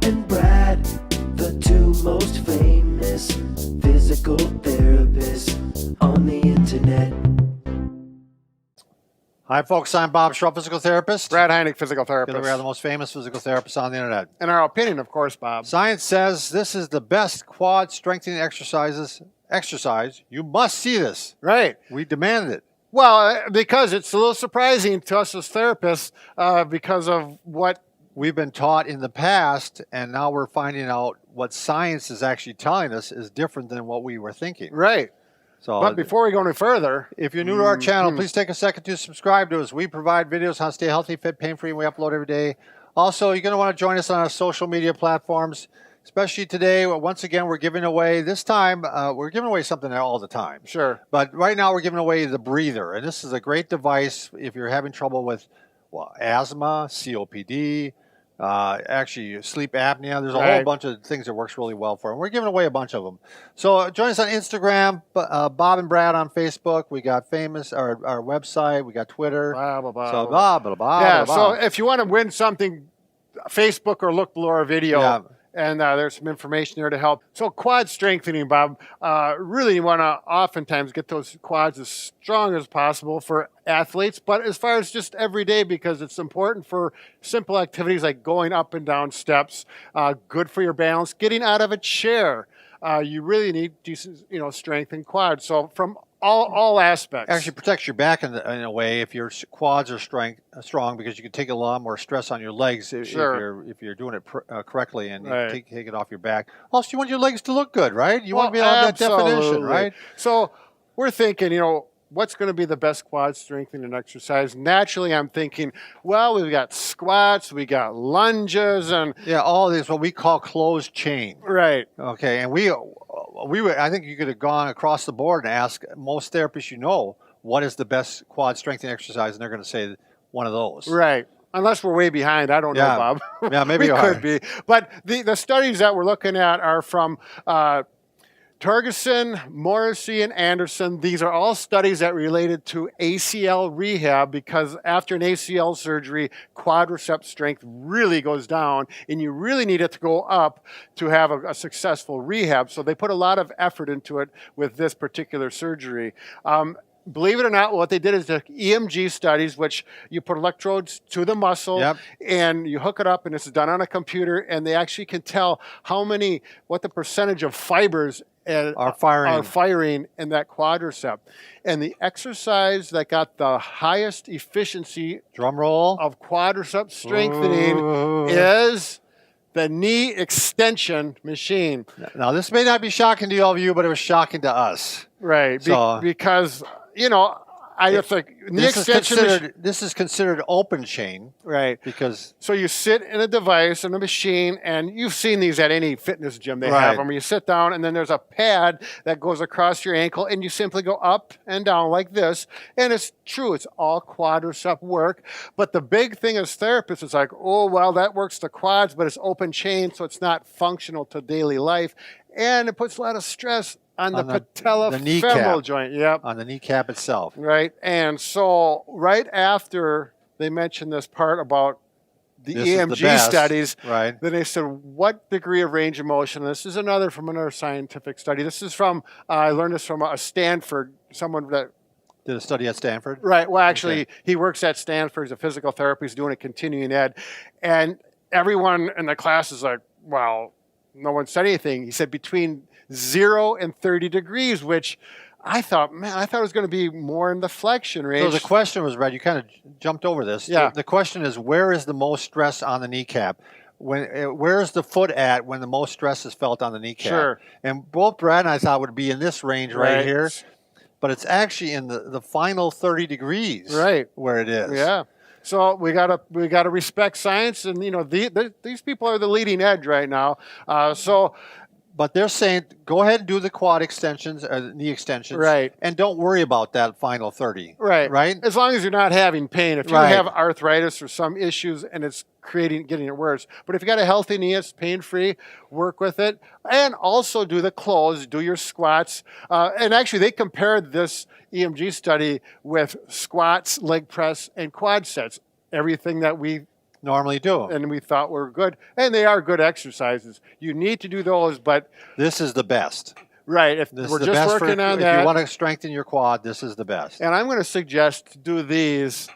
and Brad, the two most famous physical therapists on the internet. Hi, folks. I'm Bob Schrupp, physical therapist. Brad Heineck, physical therapist. Together we are the most famous physical therapists on the internet. In our opinion, of course, Bob. Science says this is the best quad strengthening exercise. You must see this. Right. We demand it. Well, because it's a little surprising to us as therapists because of what we've been taught in the past, and now we're finding out what science is actually telling us is different than what we were thinking. Right. So, but before we go any further, if you're new to our channel, please take a second to subscribe to us. We provide videos on how to stay healthy, fit, pain-free, and we upload every day. Also, you're going to want to join us on our social media platforms, especially today. Once again, we're giving away, this time, we're giving away something all the time. Sure. But right now, we're giving away the breather. And this is a great device if you're having trouble with asthma, COPD, actually sleep apnea. There's a whole bunch of things that works really well for them. We're giving away a bunch of them. So join us on Instagram, Bob and Brad on Facebook. We got our website. We got Twitter. Blah, blah, blah. So blah, blah, blah, yeah, blah, blah. So if you want to win something, Facebook or look below our video. Yeah. And there's some information there to help. So quad strengthening, Bob, really you want to oftentimes get those quads as strong as possible for athletes, but as far as just every day, because it's important for simple activities like going up and down steps, good for your balance, getting out of a chair. You really need decent, strength in quads. So from all aspects. Actually protects your back in a way if your quads are strong, because you can take a lot more stress on your legs if you're doing it correctly and you take it off your back. Also, you want your legs to look good, right? You want to be on that definition, right? So we're thinking, what's going to be the best quad strengthening exercise? Naturally, I'm thinking, well, we've got squats, we got lunges, and all these what we call closed chain. Right. Okay, and I think you could have gone across the board and asked most therapists what is the best quad strengthening exercise, and they're going to say one of those. Right. Unless we're way behind. I don't know, Bob. Yeah, maybe we could be. But the studies that we're looking at are from Torgerson, Morrissey, and Anderson. These are all studies that related to ACL rehab, because after an ACL surgery, quadricep strength really goes down, and you really need it to go up to have a successful rehab. So they put a lot of effort into it with this particular surgery. Believe it or not, what they did is the EMG studies, which you put electrodes to the muscle and you hook it up, and it's done on a computer, and they actually can tell what the percentage of fibers are firing in that quadricep. And the exercise that got the highest efficiency, drum roll, of quadricep strengthening is the knee extension machine. Now, this may not be shocking to all of you, but it was shocking to us. Right, so, because, this is considered open chain. Right. Because so you sit in a device, in a machine, and you've seen these at any fitness gym. They have them where you sit down, and then there's a pad that goes across your ankle, and you simply go up and down like this. And it's true, it's all quadricep work. But the big thing as therapists is like, oh, well, that works the quads, but it's open chain, so it's not functional to daily life. And it puts a lot of stress on the patellofemoral joint. Yep. On the kneecap itself. Right. And so right after they mentioned this part about the EMG studies, then they said, what degree of range of motion? This is from another scientific study. This is from, I learned this from a Stanford, someone that did a study at Stanford? Right. Well, actually, he works at Stanford. He's a physical therapist. He's doing a continuing ed. And everyone in the class is like, well, no one said anything. He said between 0 and 30 degrees, which I thought it was going to be more in the flexion range. So the question was, Brad, you kind of jumped over this. Yeah. The question is, where is the most stress on the kneecap? Where is the foot at when the most stress is felt on the kneecap? Sure. And both Brad and I thought would be in this range right here, but it's actually in the final 30 degrees where it is. Yeah. So we gotta respect science, and these people are the leading edge right now. But they're saying, go ahead and do the quad extensions, knee extensions. Right. And don't worry about that final 30. Right. Right? As long as you're not having pain. If you have arthritis or some issues and it's getting it worse. But if you got a healthy knee, it's pain-free, work with it. And also do the close, do your squats. And actually, they compared this EMG study with squats, leg press, and quad sets. Everything that we normally do. and we thought were good, and they are good exercises. You need to do those, but This is the best. right, if This we're is the just best working on if that, you want to strengthen your quad, this is the best. and I'm going to suggest to do these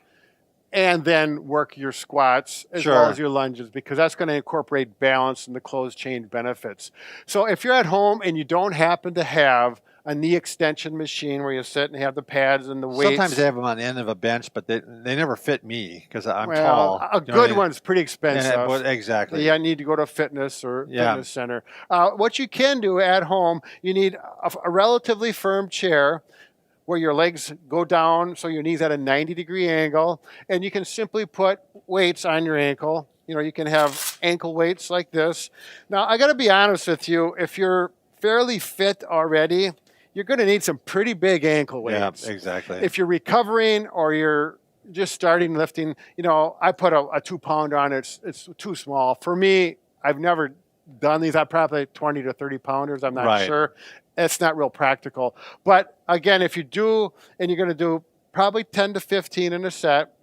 and then work your squats as well Sure. as your lunges, because that's going to incorporate balance and the closed chain benefits. So if you're at home and you don't happen to have a knee extension machine where you sit and have the pads and the weights. Sometimes they have them on the end of a bench, but they never fit me because I'm well, tall. A You know what I good mean? one's pretty expensive. Exactly. Yeah, I need to go to a fitness or Yeah. fitness center. What you can do at home, you need a relatively firm chair where your legs go down so your knees at a 90-degree angle, and you can simply put weights on your ankle. You know, you can have ankle weights like this. Now, I got to be honest with you, if you're fairly fit already, you're going to need some pretty big ankle weights. Yeah, exactly. If you're recovering or you're just starting lifting, you know, I put a 2-pounder on. It's too small for me. I've never done these. I probably 20 to 30 pounders. I'm not Right. sure. It's not real practical. But again, if you do, and you're going to do probably 10 to 15 in a set,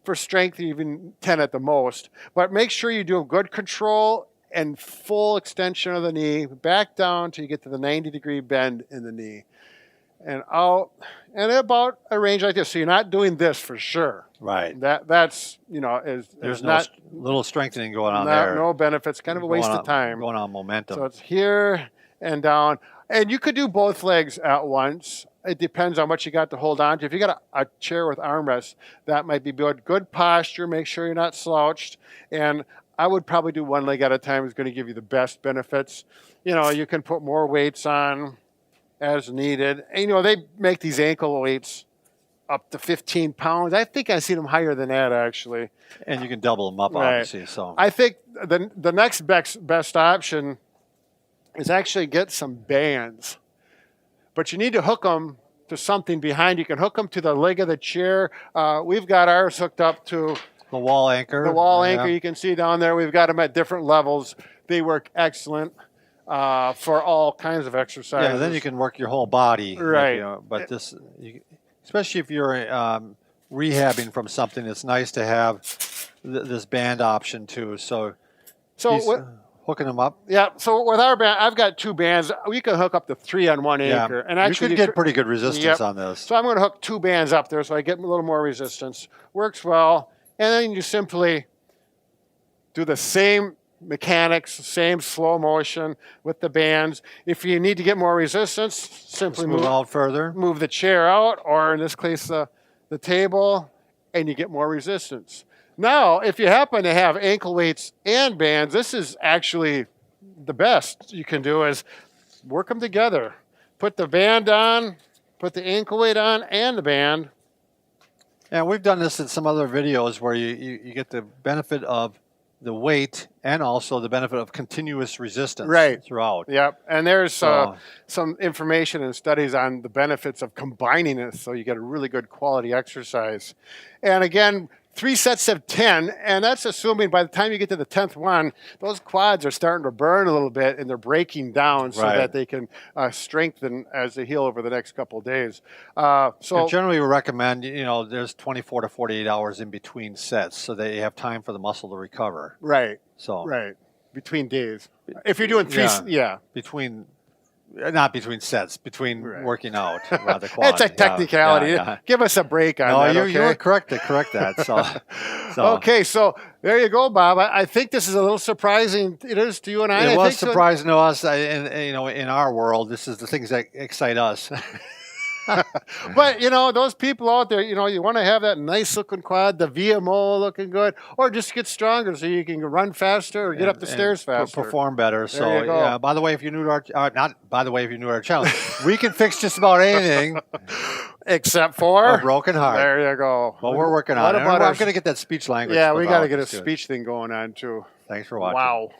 for strength, even 10 at the most. But make sure you do good control and full extension of the knee, back down till you get to the 90-degree bend in the knee. And out, and about a range like this. So you're not doing this for sure. Right. That's, you know, There's not little strengthening going on not, there. no benefits, kind of a waste of time. Going on momentum. So it's here and down. And you could do both legs at once. It depends on what you got to hold on to. If you got a chair with armrests, that might be good. Good posture, make sure you're not slouched. And I would probably do one leg at a time. It's going to give you the best benefits. You know, you can put more weights on as needed. And, you know, they make these ankle weights up to 15 pounds. I think I've seen them higher than that, actually. And you can double them up, Right. obviously. So I think the next best option is actually get some bands. But you need to hook them to something behind. You can hook them to the leg of the chair. We've got ours hooked up to the wall anchor. the wall yeah. anchor. You can see down there. We've got them at different levels. They work excellent for all kinds of exercises. Yeah, then you can work your whole body. Right. You know, but especially if you're rehabbing from something, it's nice to have this band option too. So hooking them up. Yeah, so with our band, I've got 2 bands. We can hook up to 3 on one anchor. And actually, you could get pretty good resistance on this. So I'm going to hook 2 bands up there so I get a little more resistance. Works well. And then you simply do the same mechanics, same slow motion with the bands. If you need to get more resistance, simply Move out further. move the chair out, or in this case, the table, and you get more resistance. Now, if you happen to have ankle weights and bands, this is actually the best you can do is work them together. Put the band on, put the ankle weight on, and the band. And we've done this in some other videos where you get the benefit of the weight and also the benefit of continuous resistance throughout. Yep. And there's some information and studies on the benefits of combining it so you get a really good quality exercise. And again, 3 sets of 10, and that's assuming by the time you get to the 10th one, those quads are starting to burn a little bit and they're breaking down so that they can strengthen as they heal over the next couple of days. So generally we recommend, you know, there's 24 to 48 hours in between sets so that you have time for the muscle to recover. Right. So Between days. If you're doing 3, not between sets, between working out the quad. It's a technicality. Yeah. Give us a break on that. No, okay? you were correct to correct that. So Okay, so there you go, Bob. I think this is a little surprising. It is to you and I. It was surprising to us, and you know, in our world, this is the things that excite us. But, you know, those people out there, you know, you want to have that nice looking quad, the VMO looking good, or just get stronger so you can run faster or get up the stairs faster. Perform better. There you go. Yeah, by the way, if you're new to our not by the way, if you're new to our channel, we can fix just about anything except for a broken heart. There you go. Well, we're working on it. I'm going to get that speech language. Yeah, we got to get a speech thing going on too. Thanks for watching. Wow.